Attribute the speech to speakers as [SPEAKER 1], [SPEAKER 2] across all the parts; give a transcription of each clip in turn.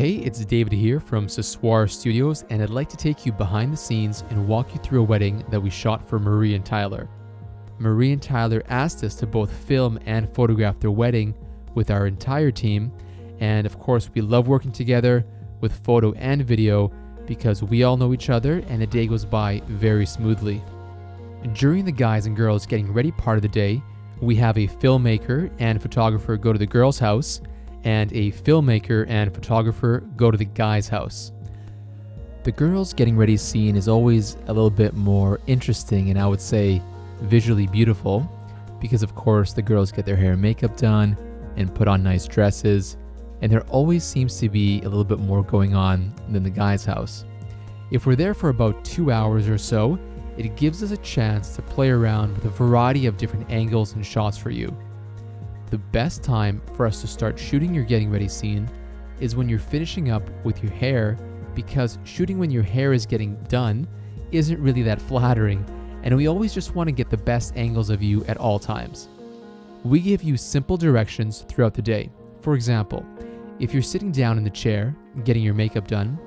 [SPEAKER 1] Hey, it's David here from Sassoir Studios, and I'd like to take you behind the scenes and walk you through a wedding that we shot for Marie and Tyler. Marie and Tyler asked us to both film and photograph their wedding with our entire team, and of course we love working together with photo and video because we all know each other and the day goes by very smoothly. During the guys and girls getting ready part of the day, we have a filmmaker and photographer go to the girls' house, and a filmmaker and photographer go to the guy's house. The girls getting ready scene is always a little bit more interesting and I would say visually beautiful because of course the girls get their hair and makeup done and put on nice dresses, and there always seems to be a little bit more going on than the guy's house. If we're there for about 2 hours or so, it gives us a chance to play around with a variety of different angles and shots for you. The best time for us to start shooting your getting ready scene is when you're finishing up with your hair, because shooting when your hair is getting done isn't really that flattering, and we always just want to get the best angles of you at all times. We give you simple directions throughout the day. For example, if you're sitting down in the chair getting your makeup done,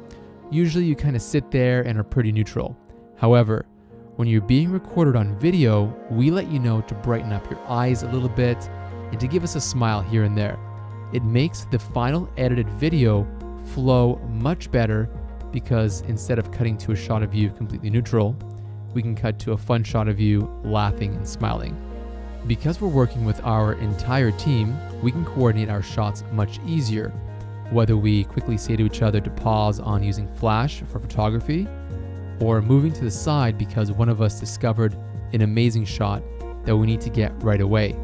[SPEAKER 1] usually you kind of sit there and are pretty neutral. However, when you're being recorded on video, we let you know to brighten up your eyes a little bit and to give us a smile here and there. It makes the final edited video flow much better because instead of cutting to a shot of you completely neutral, we can cut to a fun shot of you laughing and smiling. Because we're working with our entire team, we can coordinate our shots much easier, whether we quickly say to each other to pause on using flash for photography or moving to the side because one of us discovered an amazing shot that we need to get right away.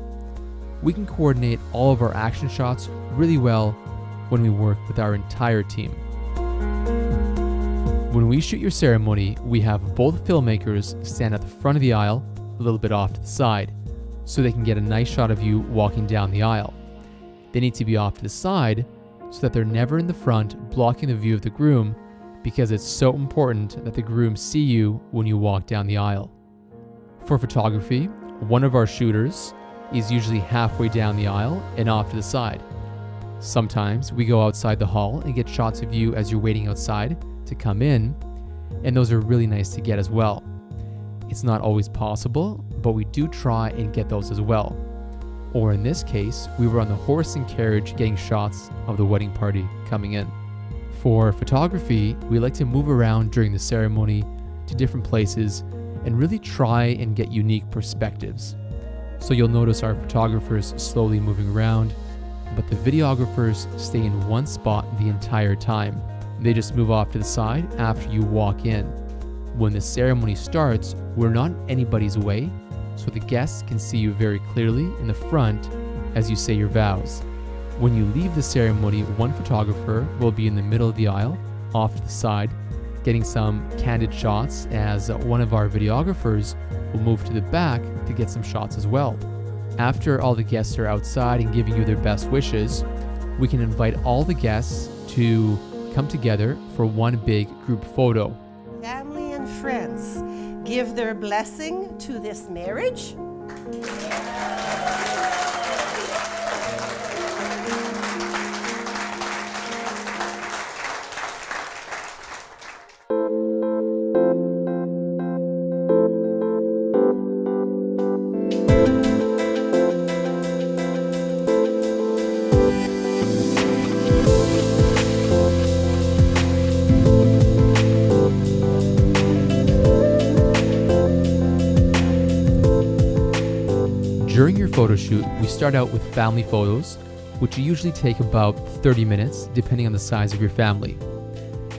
[SPEAKER 1] We can coordinate all of our action shots really well when we work with our entire team. When we shoot your ceremony, we have both filmmakers stand at the front of the aisle, a little bit off to the side, so they can get a nice shot of you walking down the aisle. They need to be off to the side so that they're never in the front blocking the view of the groom, because it's so important that the groom see you when you walk down the aisle. For photography, one of our shooters is usually halfway down the aisle and off to the side. Sometimes we go outside the hall and get shots of you as you're waiting outside to come in, and those are really nice to get as well. It's not always possible, but we do try and get those as well. Or in this case, we were on the horse and carriage getting shots of the wedding party coming in. For photography, we like to move around during the ceremony to different places and really try and get unique perspectives. So you'll notice our photographers slowly moving around, but the videographers stay in one spot the entire time. They just move off to the side after you walk in. When the ceremony starts, we're not in anybody's way, so the guests can see you very clearly in the front as you say your vows. When you leave the ceremony, one photographer will be in the middle of the aisle, off to the side, getting some candid shots, as one of our videographers will move to the back to get some shots as well. After all the guests are outside and giving you their best wishes, we can invite all the guests to come together for one big group photo.
[SPEAKER 2] Family and friends give their blessing to this marriage.
[SPEAKER 1] During your photo shoot, we start out with family photos, which usually take about 30 minutes depending on the size of your family.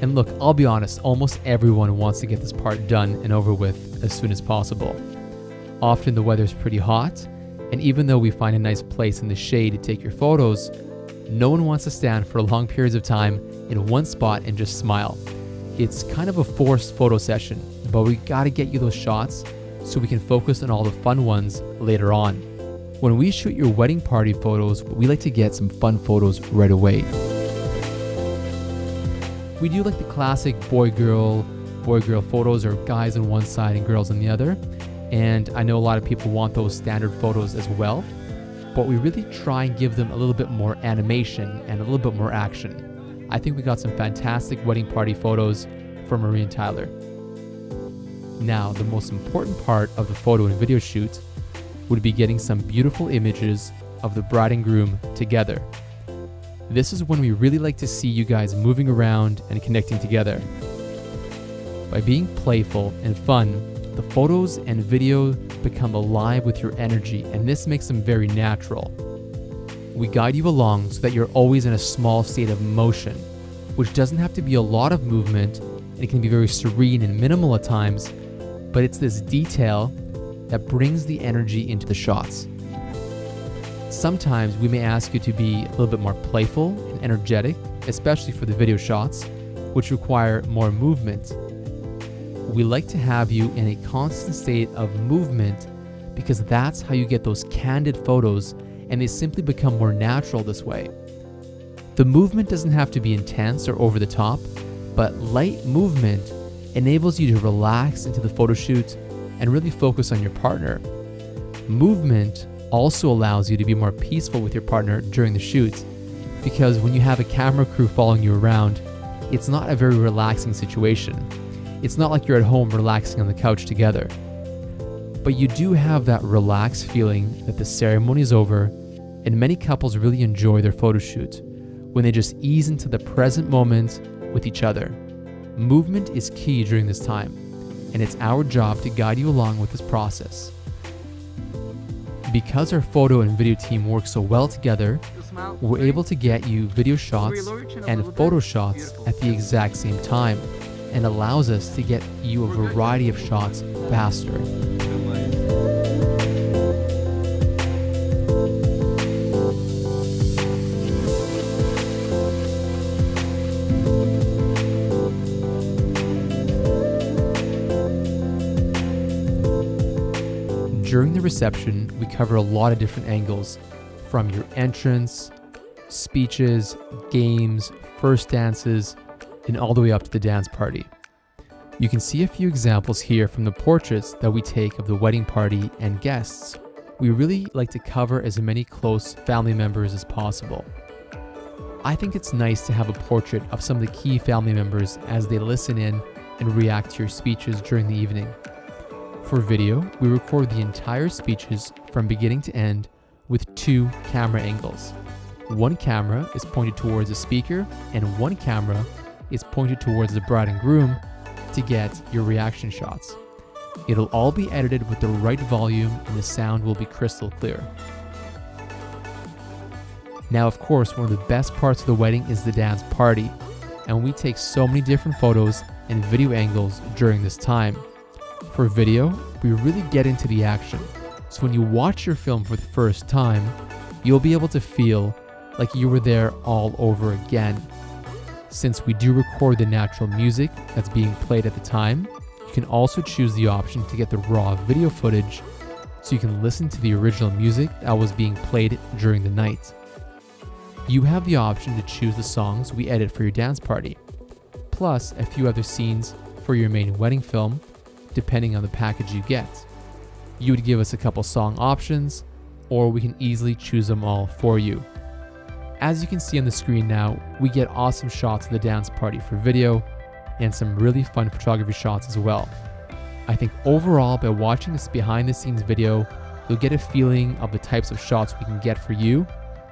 [SPEAKER 1] And look, I'll be honest, almost everyone wants to get this part done and over with as soon as possible. Often the weather's pretty hot, and even though we find a nice place in the shade to take your photos, no one wants to stand for long periods of time in one spot and just smile. It's kind of a forced photo session, but we gotta get you those shots so we can focus on all the fun ones later on. When we shoot your wedding party photos, we like to get some fun photos right away. We do like the classic boy-girl photos, or guys on one side and girls on the other. And I know a lot of people want those standard photos as well, but we really try and give them a little bit more animation and a little bit more action. I think we got some fantastic wedding party photos for Marie and Tyler. Now, the most important part of the photo and video shoot would be getting some beautiful images of the bride and groom together. This is when we really like to see you guys moving around and connecting together. By being playful and fun, the photos and video become alive with your energy, and this makes them very natural. We guide you along so that you're always in a small state of motion, which doesn't have to be a lot of movement, and it can be very serene and minimal at times, but it's this detail that brings the energy into the shots. Sometimes we may ask you to be a little bit more playful and energetic, especially for the video shots, which require more movement. We like to have you in a constant state of movement because that's how you get those candid photos, and they simply become more natural this way. The movement doesn't have to be intense or over the top, but light movement enables you to relax into the photo shoot and really focus on your partner. Movement also allows you to be more peaceful with your partner during the shoot, because when you have a camera crew following you around, it's not a very relaxing situation. It's not like you're at home relaxing on the couch together. But you do have that relaxed feeling that the ceremony is over, and many couples really enjoy their photo shoot when they just ease into the present moment with each other. Movement is key during this time, and it's our job to guide you along with this process. Because our photo and video team work so well together, we're able to get you video shots and photo shots at the exact same time, and allows us to get you a variety of shots faster. During the reception, we cover a lot of different angles, from your entrance, speeches, games, first dances, and all the way up to the dance party. You can see a few examples here from the portraits that we take of the wedding party and guests. We really like to cover as many close family members as possible. I think it's nice to have a portrait of some of the key family members as they listen in and react to your speeches during the evening. For video, we record the entire speeches from beginning to end with 2 camera angles. One camera is pointed towards the speaker, and one camera is pointed towards the bride and groom to get your reaction shots. It'll all be edited with the right volume, and the sound will be crystal clear. Now, of course, one of the best parts of the wedding is the dance party, and we take so many different photos and video angles during this time. For video, we really get into the action, so when you watch your film for the first time, you'll be able to feel like you were there all over again. Since we do record the natural music that's being played at the time, you can also choose the option to get the raw video footage so you can listen to the original music that was being played during the night. You have the option to choose the songs we edit for your dance party, plus a few other scenes for your main wedding film, depending on the package you get. You would give us a couple song options, or we can easily choose them all for you. As you can see on the screen now, we get awesome shots of the dance party for video, and some really fun photography shots as well. I think overall, by watching this behind the scenes video, you'll get a feeling of the types of shots we can get for you,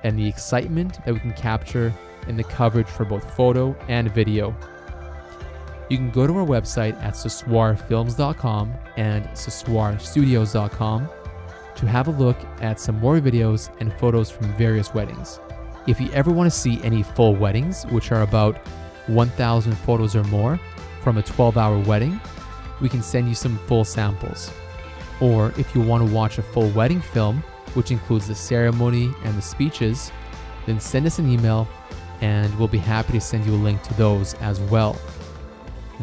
[SPEAKER 1] and the excitement that we can capture in the coverage for both photo and video. You can go to our website at cesoirfilms.com and cesoirstudios.com to have a look at some more videos and photos from various weddings. If you ever want to see any full weddings, which are about 1,000 photos or more from a 12-hour wedding, we can send you some full samples. Or if you want to watch a full wedding film, which includes the ceremony and the speeches, then send us an email and we'll be happy to send you a link to those as well.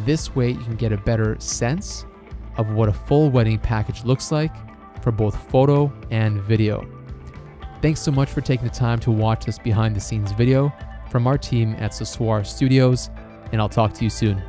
[SPEAKER 1] This way you can get a better sense of what a full wedding package looks like for both photo and video. Thanks so much for taking the time to watch this behind the scenes video from our team at Cesoir Studios, and I'll talk to you soon.